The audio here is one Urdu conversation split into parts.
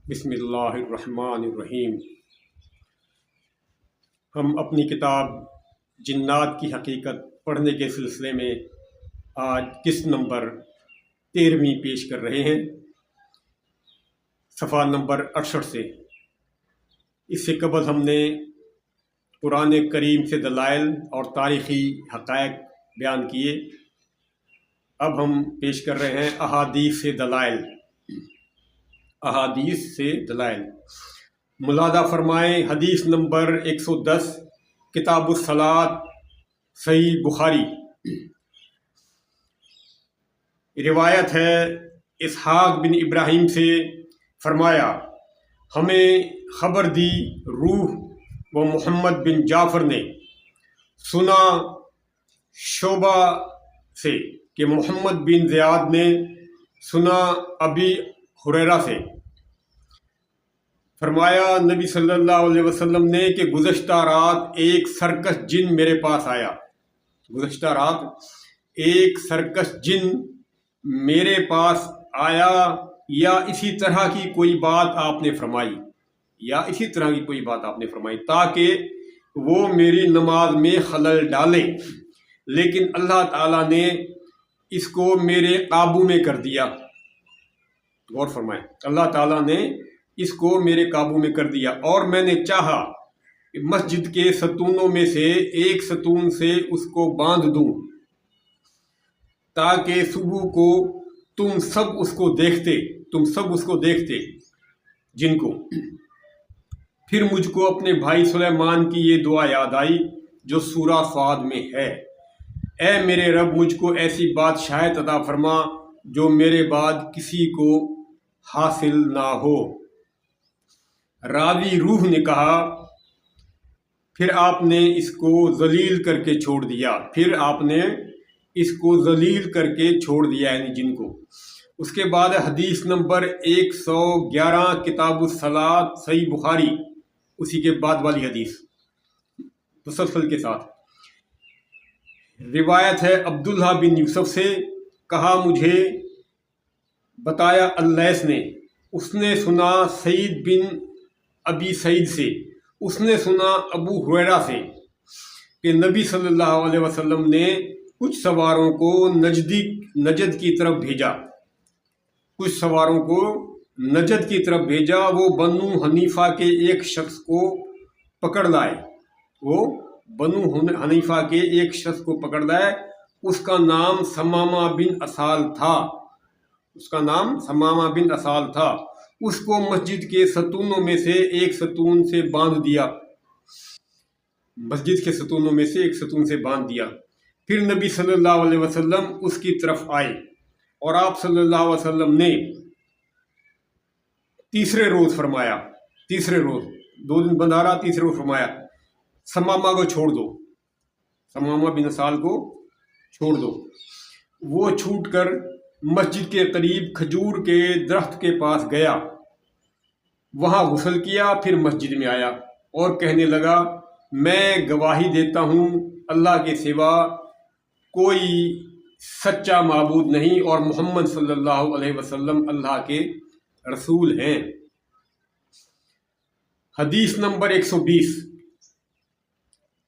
بسم اللہ الرحمن الرحیم۔ ہم اپنی کتاب جنات کی حقیقت پڑھنے کے سلسلے میں آج قسط نمبر 13ویں پیش کر رہے ہیں، صفحہ نمبر 68 سے۔ اس سے قبل ہم نے قرآن کریم سے دلائل اور تاریخی حقائق بیان کیے۔ اب ہم پیش کر رہے ہیں احادیث سے دلائل۔ احادیث سے دلائل ملاحظہ فرمائیں۔ حدیث نمبر 110، کتاب الصلاۃ، صحیح بخاری۔ روایت ہے اسحاق بن ابراہیم سے، فرمایا ہمیں خبر دی روح و محمد بن جعفر نے، سنا شعبہ سے کہ محمد بن زیاد نے، سنا ابی ہریرہ سے، فرمایا نبی صلی اللہ علیہ وسلم نے کہ گزشتہ رات ایک سرکش جن میرے پاس آیا۔ گزشتہ رات ایک سرکش جن میرے پاس آیا، یا اسی طرح کی کوئی بات آپ نے فرمائی، تاکہ وہ میری نماز میں خلل ڈالے، لیکن اللہ تعالیٰ نے اس کو میرے قابو میں کر دیا۔ غور فرمائیں، اللہ تعالیٰ نے اس کو میرے قابو میں کر دیا، اور میں نے چاہا کہ مسجد کے ستونوں میں سے ایک ستون سے اس کو باندھ دوں، تاکہ صبح کو تم سب اس کو دیکھتے جن کو۔ پھر مجھ کو اپنے بھائی سلیمان کی یہ دعا یاد آئی جو سورہ صاد میں ہے، اے میرے رب مجھ کو ایسی بادشاہت عطا فرما جو میرے بعد کسی کو حاصل نہ ہو۔ راوی روح نے کہا پھر آپ نے اس کو ذلیل کر کے چھوڑ دیا، یعنی جن کو۔ اس کے بعد حدیث نمبر 111، کتاب الصلاۃ، صحیح بخاری، اسی کے بعد والی حدیث تسلسل کے ساتھ۔ روایت ہے عبداللہ بن یوسف سے، کہا مجھے بتایا اللیث نے، اس نے سنا سعید بن ابی سعید سے، اس نے سنا ابو ہریرہ سے کہ نبی صلی اللہ علیہ وسلم نے کچھ سواروں کو نجد کی طرف بھیجا، وہ بنو حنیفہ کے ایک شخص کو پکڑ لائے، اس کا نام ثمامہ بن اسال تھا، اس کو مسجد کے ستونوں میں سے ایک ستون سے باندھ دیا۔ پھر نبی صلی اللہ علیہ وسلم اس کی طرف آئے، اور آپ صلی اللہ علیہ وسلم نے تیسرے روز 2 دن بندھا رہا، تیسرے روز فرمایا ثمامہ کو چھوڑ دو، ثمامہ بن اسال کو چھوڑ دو۔ وہ چھوٹ کر مسجد کے قریب کھجور کے درخت کے پاس گیا، وہاں غسل کیا، پھر مسجد میں آیا اور کہنے لگا میں گواہی دیتا ہوں اللہ کے سوا کوئی سچا معبود نہیں، اور محمد صلی اللہ علیہ وسلم اللہ کے رسول ہیں۔ حدیث نمبر 120،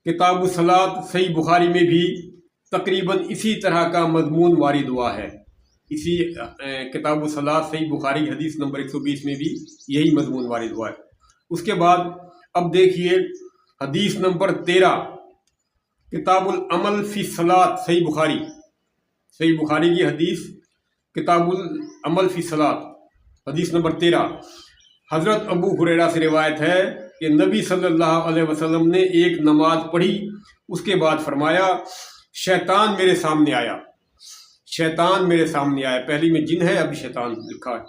کتاب الصلاۃ، صحیح بخاری میں بھی تقریباً اسی طرح کا مضمون وارد ہوا ہے۔ اسی کتاب الصلاۃ، صحیح بخاری، حدیث نمبر 120 میں بھی یہی مضمون وارد ہوا ہے۔ اس کے بعد اب دیکھیے حدیث نمبر 13، کتاب العمل فی الصلاۃ، صحیح بخاری کی حدیث، کتاب العمل فی الصلاۃ، حدیث نمبر 13۔ حضرت ابو ہریرہ سے روایت ہے کہ نبی صلی اللہ علیہ وسلم نے ایک نماز پڑھی، اس کے بعد فرمایا شیطان میرے سامنے آیا، پہلی میں جن ہے، ابھی شیطان لکھا ہے۔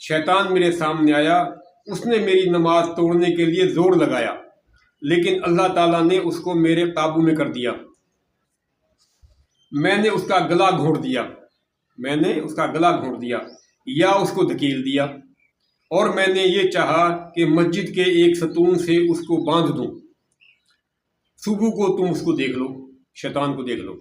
شیطان میرے سامنے آیا، اس نے میری نماز توڑنے کے لیے زور لگایا، لیکن اللہ تعالیٰ نے اس کو میرے قابو میں کر دیا۔ میں نے اس کا گلا گھونٹ دیا یا اس کو دھکیل دیا، اور میں نے یہ چاہا کہ مسجد کے ایک ستون سے اس کو باندھ دوں، صبح کو تم اس کو دیکھ لو، شیطان کو دیکھ لو،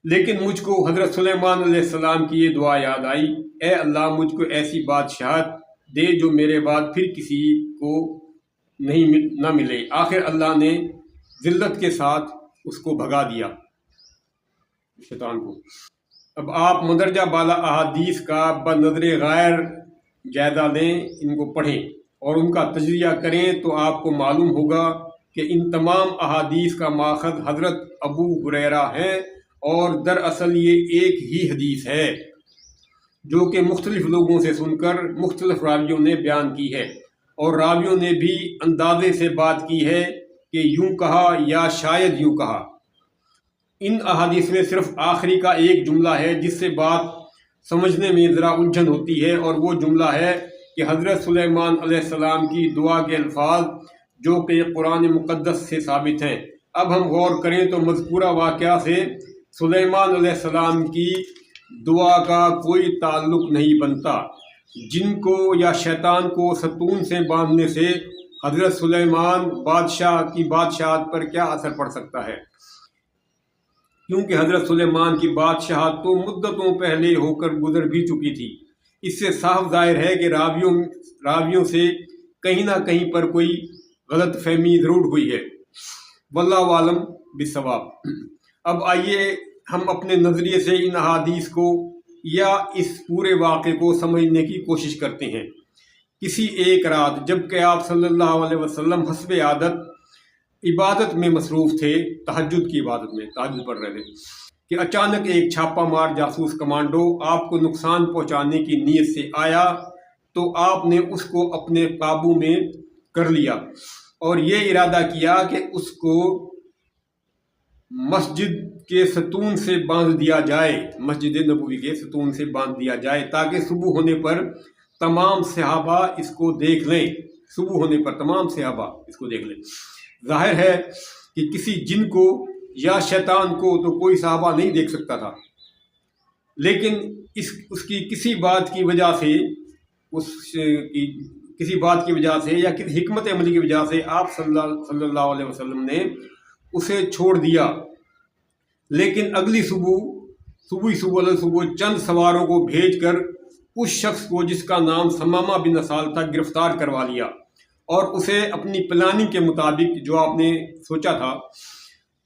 لیکن مجھ کو حضرت سلیمان علیہ السلام کی یہ دعا یاد آئی، اے اللہ مجھ کو ایسی بادشاہت دے جو میرے بعد پھر کسی کو نہ ملے۔ آخر اللہ نے ذلت کے ساتھ اس کو بھگا دیا، شیطان کو۔ اب آپ مندرجہ بالا احادیث کا بنظر غیر جائزہ لیں، ان کو پڑھیں اور ان کا تجزیہ کریں تو آپ کو معلوم ہوگا کہ ان تمام احادیث کا ماخذ حضرت ابو ہریرہ ہے، اور دراصل یہ ایک ہی حدیث ہے جو کہ مختلف لوگوں سے سن کر مختلف راویوں نے بیان کی ہے، اور راویوں نے بھی اندازے سے بات کی ہے کہ یوں کہا یا شاید یوں کہا۔ ان احادیث میں صرف آخری کا ایک جملہ ہے جس سے بات سمجھنے میں ذرا الجھن ہوتی ہے، اور وہ جملہ ہے کہ حضرت سلیمان علیہ السلام کی دعا کے الفاظ جو کہ قرآن مقدس سے ثابت ہیں۔ اب ہم غور کریں تو مذکورہ واقعہ سے سلیمان علیہ السلام کی دعا کا کوئی تعلق نہیں بنتا۔ جن کو یا شیطان کو ستون سے باندھنے سے حضرت سلیمان بادشاہ کی بادشاہت پر کیا اثر پڑ سکتا ہے، کیونکہ حضرت سلیمان کی بادشاہت تو مدتوں پہلے ہو کر گزر بھی چکی تھی۔ اس سے صاف ظاہر ہے کہ راویوں سے کہیں نہ کہیں پر کوئی غلط فہمی ضرور ہوئی ہے، واللہ عالم بالصواب۔ اب آئیے ہم اپنے نظریے سے ان احادیث کو یا اس پورے واقعے کو سمجھنے کی کوشش کرتے ہیں۔ کسی ایک رات جب کہ آپ صلی اللہ علیہ وسلم حسب عادت عبادت میں مصروف تھے، تہجد کی عبادت میں تہجد پڑھ رہے تھے، کہ اچانک ایک چھاپہ مار جاسوس کمانڈو آپ کو نقصان پہنچانے کی نیت سے آیا، تو آپ نے اس کو اپنے قابو میں کر لیا اور یہ ارادہ کیا کہ اس کو مسجد کے ستون سے باندھ دیا جائے، مسجد نبوی کے ستون سے باندھ دیا جائے، تاکہ صبح ہونے پر تمام صحابہ اس کو دیکھ لیں، صبح ہونے پر تمام صحابہ اس کو دیکھ لیں۔ ظاہر ہے کہ کسی جن کو یا شیطان کو تو کوئی صحابہ نہیں دیکھ سکتا تھا، لیکن اس کی کسی بات کی وجہ سے یا کسی حکمت عملی کی وجہ سے آپ صلی اللہ علیہ وسلم نے اسے چھوڑ دیا۔ لیکن اگلی صبح چند سواروں کو بھیج کر اس شخص کو جس کا نام ثمامہ بن اسال تھا گرفتار کروا لیا، اور اسے اپنی پلاننگ کے مطابق جو آپ نے سوچا تھا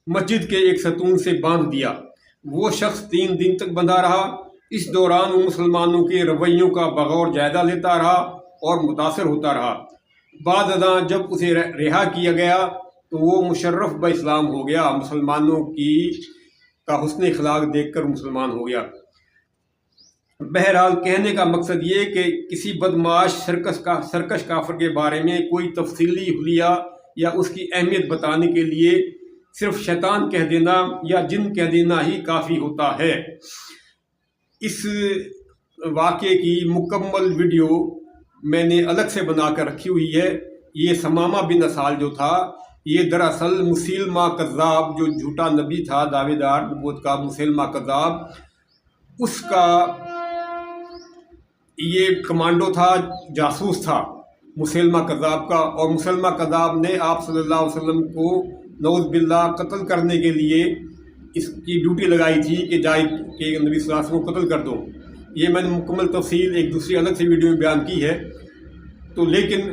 مسجد کے ایک ستون سے باندھ دیا۔ وہ شخص 3 دن تک بندھا رہا۔ اس دوران وہ مسلمانوں کے رویوں کا بغور جائزہ لیتا رہا اور متاثر ہوتا رہا۔ بعد ازاں جب اسے رہا کیا گیا تو وہ مشرف بہ اسلام ہو گیا، مسلمانوں کا حسن اخلاق دیکھ کر مسلمان ہو گیا۔ بہرحال کہنے کا مقصد یہ کہ کسی بدمعاش سرکش کافر کے بارے میں کوئی تفصیلی حلیہ یا اس کی اہمیت بتانے کے لیے صرف شیطان کہہ دینا یا جن کہہ دینا ہی کافی ہوتا ہے۔ اس واقعے کی مکمل ویڈیو میں نے الگ سے بنا کر رکھی ہوئی ہے۔ یہ ثمامہ بن اسال جو تھا، یہ دراصل مسیلمہ کذاب، جو جھوٹا نبی تھا، دعوے دار نبوت کا مسیلمہ کذاب، اس کا یہ کمانڈو تھا، جاسوس تھا مسیلمہ کذاب کا، اور مسیلمہ کذاب نے آپ صلی اللہ علیہ وسلم کو نعوذ باللہ قتل کرنے کے لیے اس کی ڈیوٹی لگائی تھی کہ جائے کہ نبی صلی اللہ علیہ وسلم کو قتل کر دو۔ یہ میں نے مکمل تفصیل ایک دوسری الگ سے ویڈیو میں بیان کی ہے۔ تو لیکن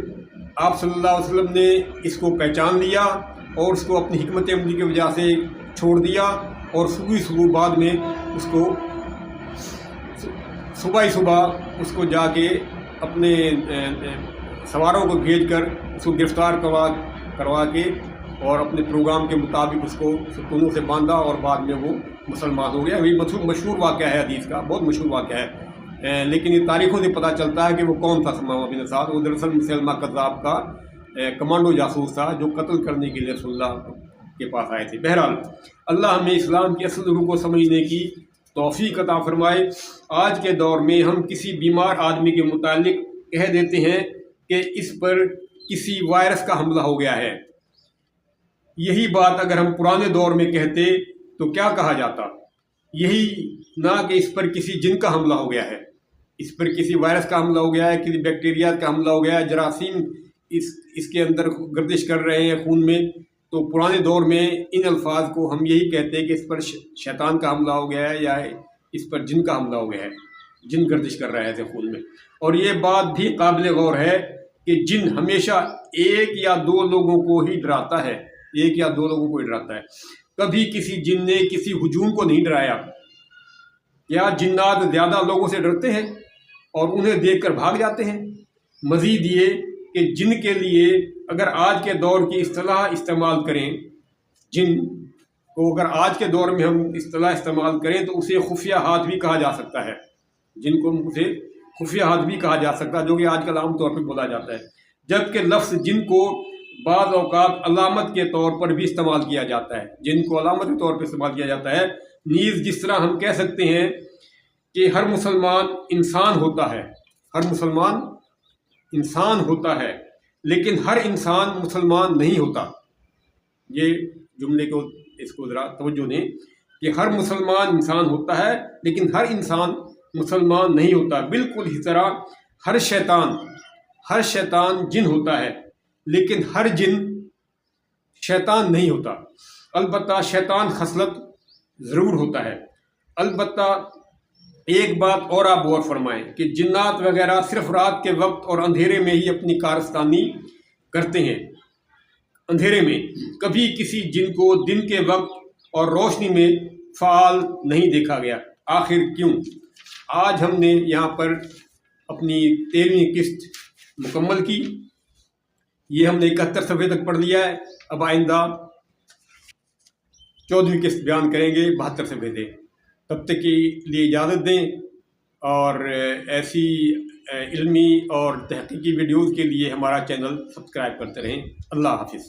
آپ صلی اللہ علیہ وسلم نے اس کو پہچان لیا اور اس کو اپنی حکمت عملی کی وجہ سے چھوڑ دیا، اور صبح بعد میں اس کو صبح اس کو جا کے اپنے سواروں کو بھیج کر اس کو گرفتار کروا کے اور اپنے پروگرام کے مطابق اس کو ستونوں سے باندھا، اور بعد میں وہ مسلمان ہو گیا۔ یہ مشہور واقعہ ہے حدیث کا، بہت مشہور واقعہ ہے، لیکن یہ تاریخوں سے پتہ چلتا ہے کہ وہ کون تھا ثمامہ بن اسال۔ وہ دراصل مسیلمہ کذاب کا کمانڈو جاسوس تھا جو قتل کرنے کے لیے رسول اللہ کے پاس آئے تھے۔ بہرحال اللہ ہمیں اسلام کی اصل روح کو سمجھنے کی توفیق عطا فرمائے۔ آج کے دور میں ہم کسی بیمار آدمی کے متعلق کہہ دیتے ہیں کہ اس پر کسی وائرس کا حملہ ہو گیا ہے۔ یہی بات اگر ہم پرانے دور میں کہتے تو کیا کہا جاتا؟ یہی نہ کہ اس پر کسی جن کا حملہ ہو گیا ہے، اس پر کسی وائرس کا حملہ ہو گیا ہے، کسی بیکٹیریا کا حملہ ہو گیا ہے، جراثیم اس کے اندر گردش کر رہے ہیں خون میں۔ تو پرانے دور میں ان الفاظ کو ہم یہی کہتے ہیں کہ اس پر شیطان کا حملہ ہو گیا ہے یا اس پر جن کا حملہ ہو گیا ہے، جن گردش کر رہے تھے خون میں۔ اور یہ بات بھی قابل غور ہے کہ جن ہمیشہ ایک یا دو لوگوں کو ہی ڈراتا ہے، ایک یا دو لوگوں کو ہی ڈراتا ہے، کبھی کسی جن نے کسی ہجوم کو نہیں ڈرایا۔ کیا جنات زیادہ لوگوں سے ڈرتے ہیں اور انہیں دیکھ کر بھاگ جاتے ہیں؟ مزید یہ کہ جن کے لیے اگر آج کے دور کی اصطلاح استعمال کریں، جن کو اگر آج کے دور میں ہم اصطلاح استعمال کریں تو اسے خفیہ ہاتھ بھی کہا جا سکتا ہے، جن کو اسے خفیہ ہاتھ بھی کہا جا سکتا ہے، جو کہ آج کل عام طور پہ بولا جاتا ہے۔ جبکہ لفظ جن کو بعض اوقات علامت کے طور پر بھی استعمال کیا جاتا ہے، جن کو علامت کے طور پر استعمال کیا جاتا ہے، نیز جس طرح ہم کہہ سکتے ہیں کہ ہر مسلمان انسان ہوتا ہے، ہر مسلمان انسان ہوتا ہے، لیکن ہر انسان مسلمان نہیں ہوتا۔ یہ جملے کو اس کو ذرا توجہ دیں کہ ہر مسلمان انسان ہوتا ہے لیکن ہر انسان مسلمان نہیں ہوتا۔ بالکل اسی طرح ہر شیطان جن ہوتا ہے لیکن ہر جن شیطان نہیں ہوتا۔ البتہ شیطان خصلت ضرور ہوتا ہے۔ البتہ ایک بات اور آپ غور فرمائیں کہ جنات وغیرہ صرف رات کے وقت اور اندھیرے میں ہی اپنی کارستانی کرتے ہیں، اندھیرے میں۔ کبھی کسی جن کو دن کے وقت اور روشنی میں فعال نہیں دیکھا گیا۔ آخر کیوں؟ آج ہم نے یہاں پر اپنی 13ویں قسط مکمل کی، یہ ہم نے 71 صفحے تک پڑھ لیا ہے۔ اب آئندہ 14ویں قسط بیان کریں گے 72 صفحے سے۔ تب تک کے لیے اجازت دیں، اور ایسی علمی اور تحقیقی ویڈیوز کے لیے ہمارا چینل سبسکرائب کرتے رہیں۔ اللہ حافظ۔